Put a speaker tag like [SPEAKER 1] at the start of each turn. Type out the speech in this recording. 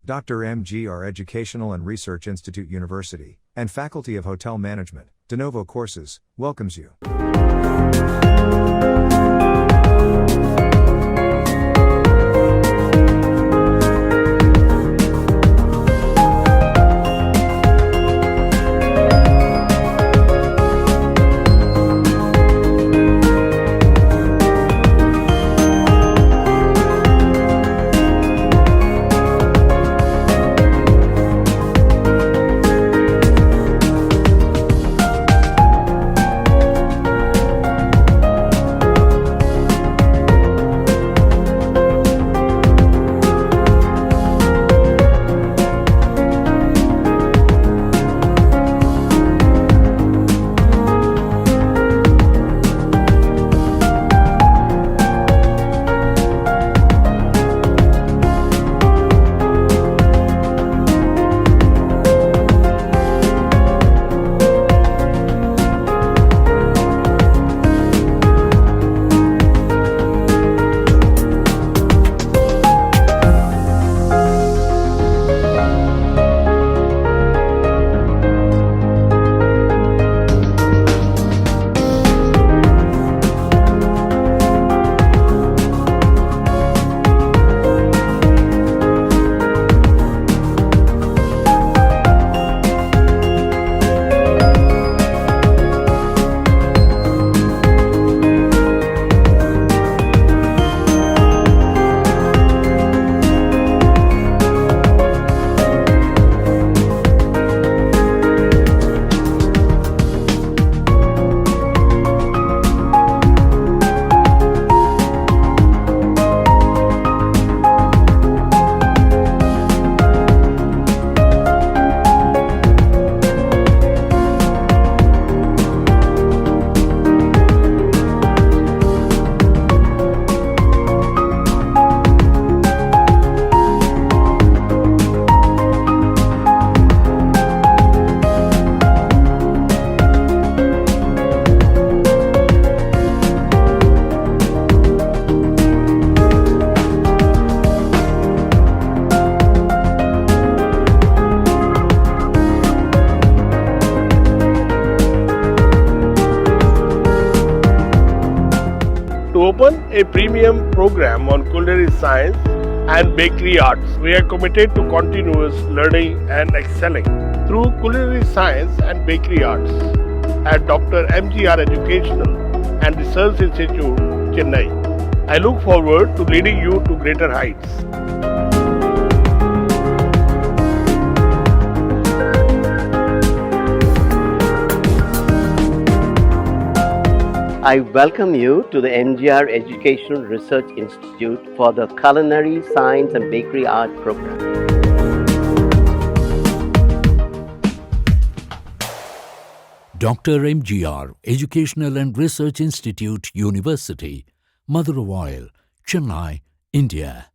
[SPEAKER 1] Dr. M.G.R Educational and Research Institute University, and Faculty of Hotel Management, De-novo courses, welcomes you.
[SPEAKER 2] To open a premium program on culinary science and bakery arts. We are committed to continuous learning and excelling through culinary science and bakery arts at Dr. M.G.R Educational and Research Institute, Chennai. I look forward to leading you to greater heights.
[SPEAKER 3] I welcome you to the M.G.R Educational Research Institute for the Culinary Science and Bakery Art program.
[SPEAKER 4] Dr. M.G.R Educational and Research Institute, University, Mother of Oil, Chennai, India.